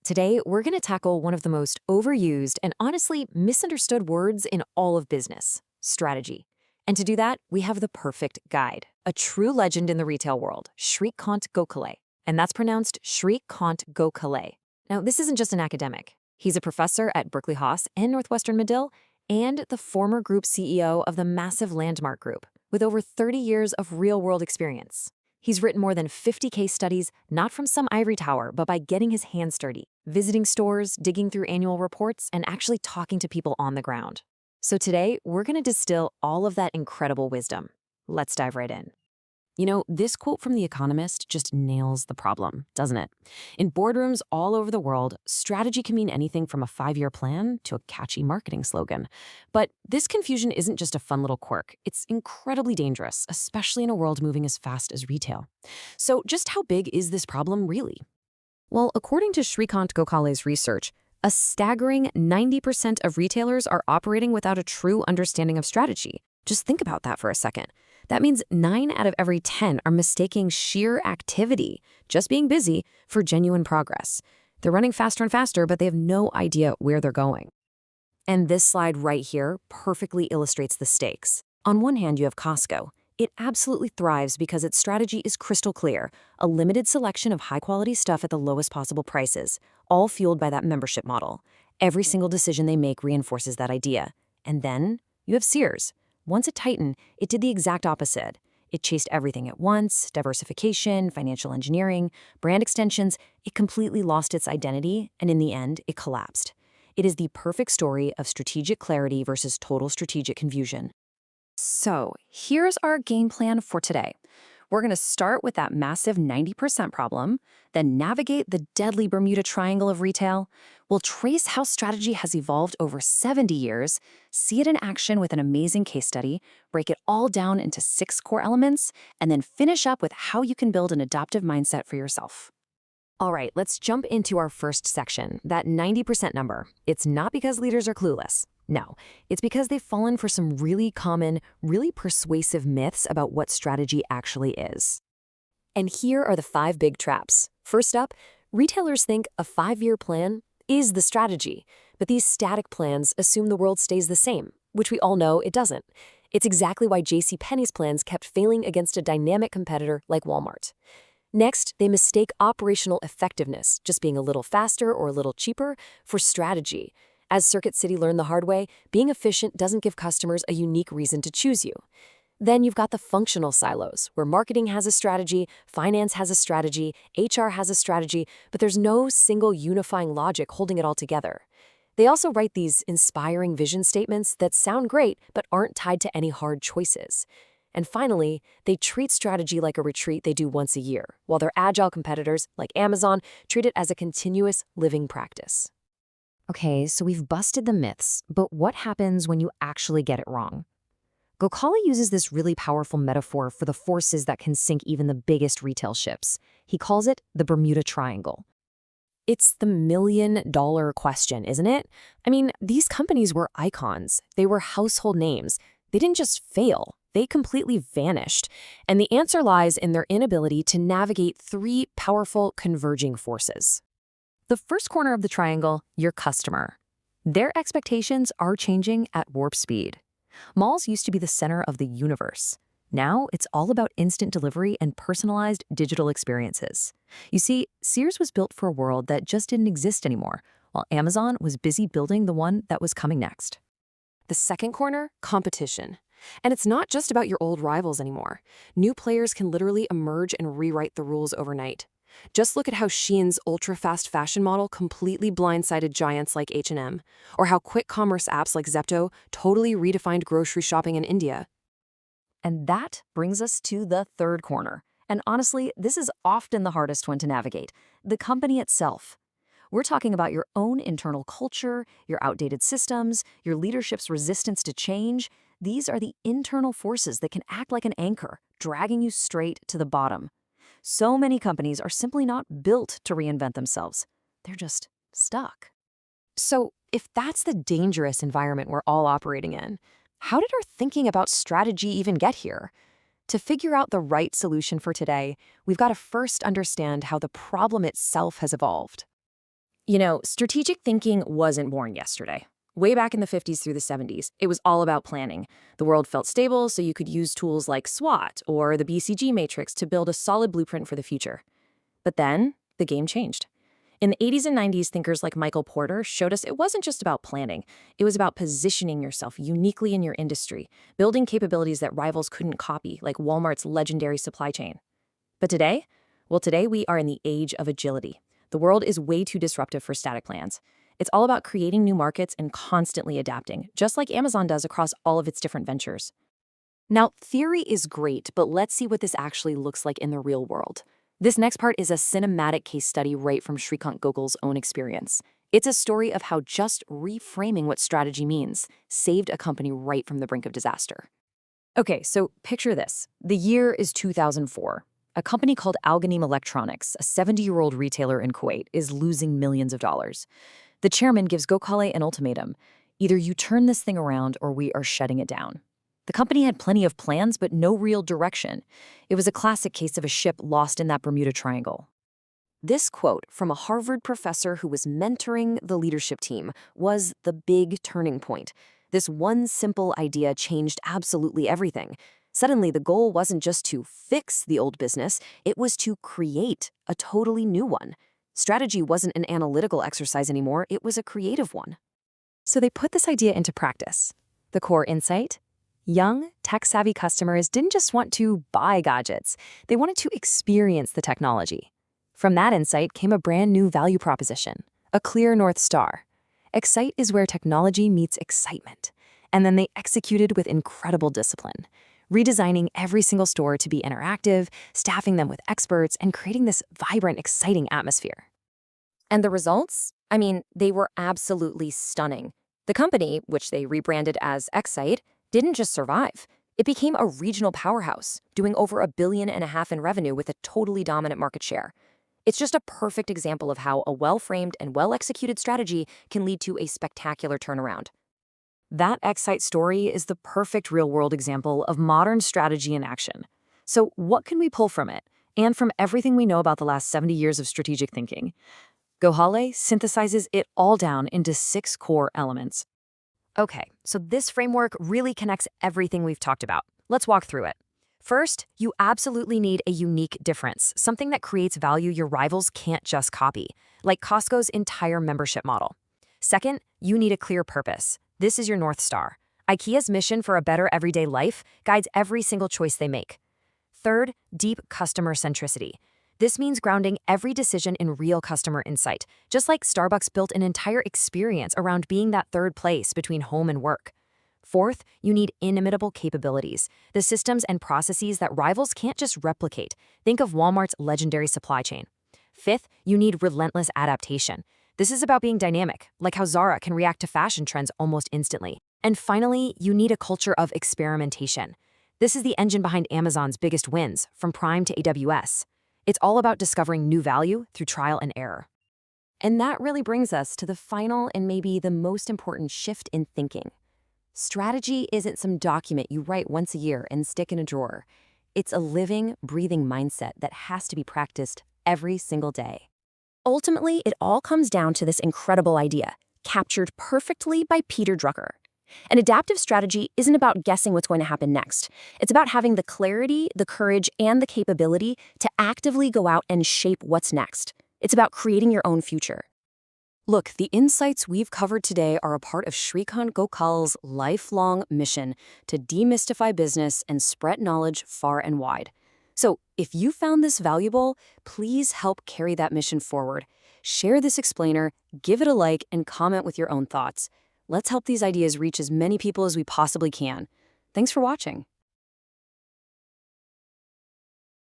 Today, we're going to tackle one of the most overused and honestly misunderstood words in all of business: strategy. And to do that, we have the perfect guide, a true legend in the retail world, Srikant Gokhale. And that's pronounced Srikant Gokhale. Now, this isn't just an academic. He's a professor at Berkeley Haas and Northwestern Medill, and the former group CEO of the massive Landmark Group, with over 30 years of real-world experience. He's written more than 50 case studies, not from some ivory tower, but by getting his hands dirty, visiting stores, digging through annual reports, and actually talking to people on the ground. So today, we're going to distill all of that incredible wisdom. Let's dive right in. You know, this quote from The Economist just nails the problem, doesn't it? In boardrooms all over the world, strategy can mean anything from a 5-year plan to a catchy marketing slogan. But this confusion isn't just a fun little quirk. It's incredibly dangerous, especially in a world moving as fast as retail. So just how big is this problem really? Well, according to Srikant Gokhale's research, a staggering 90% of retailers are operating without a true understanding of strategy. Just think about that for a second. That means 9 out of every 10 are mistaking sheer activity, just being busy, for genuine progress. They're running faster and faster, but they have no idea where they're going. And this slide right here perfectly illustrates the stakes. On one hand, you have Costco. It absolutely thrives because its strategy is crystal clear, a limited selection of high-quality stuff at the lowest possible prices, all fueled by that membership model. Every single decision they make reinforces that idea. And then you have Sears. Once a titan, it did the exact opposite. It chased everything at once: diversification, financial engineering, brand extensions. It completely lost its identity, and in the end, it collapsed. It is the perfect story of strategic clarity versus total strategic confusion. So here's our game plan for today. We're going to start with that massive 90% problem, then navigate the deadly Bermuda Triangle of retail. We'll trace how strategy has evolved over 70 years, see it in action with an amazing case study, break it all down into 6 core elements, and then finish up with how you can build an adaptive mindset for yourself. All right, let's jump into our first section, that 90% number. It's not because leaders are clueless. No, it's because they've fallen for some really common, really persuasive myths about what strategy actually is. And here are the 5 big traps. First up, retailers think a 5-year plan is the strategy, but these static plans assume the world stays the same, which we all know it doesn't. It's exactly why J.C. Penney's plans kept failing against a dynamic competitor like Walmart. Next, they mistake operational effectiveness, just being a little faster or a little cheaper, for strategy. As Circuit City learned the hard way, being efficient doesn't give customers a unique reason to choose you. Then you've got the functional silos, where marketing has a strategy, finance has a strategy, HR has a strategy, but there's no single unifying logic holding it all together. They also write these inspiring vision statements that sound great but aren't tied to any hard choices. And finally, they treat strategy like a retreat they do once a year, while their agile competitors, like Amazon, treat it as a continuous living practice. Okay, so we've busted the myths, but what happens when you actually get it wrong? Gokhale uses this really powerful metaphor for the forces that can sink even the biggest retail ships. He calls it the Bermuda Triangle. It's the million-dollar question, isn't it? I mean, these companies were icons. They were household names. They didn't just fail. They completely vanished. And the answer lies in their inability to navigate 3 powerful converging forces. The first corner of the triangle, your customer. Their expectations are changing at warp speed. Malls used to be the center of the universe. Now it's all about instant delivery and personalized digital experiences. You see, Sears was built for a world that just didn't exist anymore, while Amazon was busy building the one that was coming next. The second corner, competition. And it's not just about your old rivals anymore. New players can literally emerge and rewrite the rules overnight. Just look at how Shein's ultra-fast fashion model completely blindsided giants like H&M, or how quick commerce apps like Zepto totally redefined grocery shopping in India. And that brings us to the third corner. And honestly, this is often the hardest one to navigate: the company itself. We're talking about your own internal culture, your outdated systems, your leadership's resistance to change. These are the internal forces that can act like an anchor, dragging you straight to the bottom. So many companies are simply not built to reinvent themselves. They're just stuck. So if that's the dangerous environment we're all operating in, how did our thinking about strategy even get here? To figure out the right solution for today, we've got to first understand how the problem itself has evolved. You know, strategic thinking wasn't born yesterday. Way back in the 50s through the 70s, it was all about planning. The world felt stable, so you could use tools like SWOT or the BCG matrix to build a solid blueprint for the future. But then, the game changed. In the 80s and 90s, thinkers like Michael Porter showed us it wasn't just about planning. It was about positioning yourself uniquely in your industry, building capabilities that rivals couldn't copy, like Walmart's legendary supply chain. But today? Well, today we are in the age of agility. The world is way too disruptive for static plans. It's all about creating new markets and constantly adapting, just like Amazon does across all of its different ventures. Now, theory is great, but let's see what this actually looks like in the real world. This next part is a cinematic case study right from Srikant Gokhale's own experience. It's a story of how just reframing what strategy means saved a company right from the brink of disaster. Okay, so picture this. The year is 2004. A company called Alganim Electronics, a 70-year-old retailer in Kuwait, is losing millions of dollars. The chairman gives Gokhale an ultimatum. Either you turn this thing around or we are shutting it down. The company had plenty of plans, but no real direction. It was a classic case of a ship lost in that Bermuda Triangle. This quote from a Harvard professor who was mentoring the leadership team was the big turning point. This one simple idea changed absolutely everything. Suddenly, the goal wasn't just to fix the old business, it was to create a totally new one. Strategy wasn't an analytical exercise anymore, it was a creative one. So they put this idea into practice. The core insight? Young, tech-savvy customers didn't just want to buy gadgets, they wanted to experience the technology. From that insight came a brand new value proposition, a clear North Star. Excite is where technology meets excitement. And then they executed with incredible discipline, redesigning every single store to be interactive, staffing them with experts, and creating this vibrant, exciting atmosphere. And the results? I mean, they were absolutely stunning. The company, which they rebranded as Excite, didn't just survive. It became a regional powerhouse, doing over $1.5 billion in revenue with a totally dominant market share. It's just a perfect example of how a well-framed and well-executed strategy can lead to a spectacular turnaround. That Excite story is the perfect real-world example of modern strategy in action. So what can we pull from it, and from everything we know about the last 70 years of strategic thinking? Gokhale synthesizes it all down into 6 core elements. Okay, so this framework really connects everything we've talked about. Let's walk through it. First, you absolutely need a unique difference, something that creates value your rivals can't just copy, like Costco's entire membership model. Second, you need a clear purpose. This is your North Star. IKEA's mission for a better everyday life guides every single choice they make. Third, deep customer centricity. This means grounding every decision in real customer insight, just like Starbucks built an entire experience around being that third place between home and work. Fourth, you need inimitable capabilities, the systems and processes that rivals can't just replicate. Think of Walmart's legendary supply chain. Fifth, you need relentless adaptation. This is about being dynamic, like how Zara can react to fashion trends almost instantly. And finally, you need a culture of experimentation. This is the engine behind Amazon's biggest wins, from Prime to AWS. It's all about discovering new value through trial and error. And that really brings us to the final and maybe the most important shift in thinking. Strategy isn't some document you write once a year and stick in a drawer. It's a living, breathing mindset that has to be practiced every single day. Ultimately, it all comes down to this incredible idea, captured perfectly by Peter Drucker. An adaptive strategy isn't about guessing what's going to happen next. It's about having the clarity, the courage, and the capability to actively go out and shape what's next. It's about creating your own future. Look, the insights we've covered today are a part of Srikant Gokhale's lifelong mission to demystify business and spread knowledge far and wide. So, if you found this valuable, please help carry that mission forward. Share this explainer, give it a like, and comment with your own thoughts. Let's help these ideas reach as many people as we possibly can. Thanks for watching.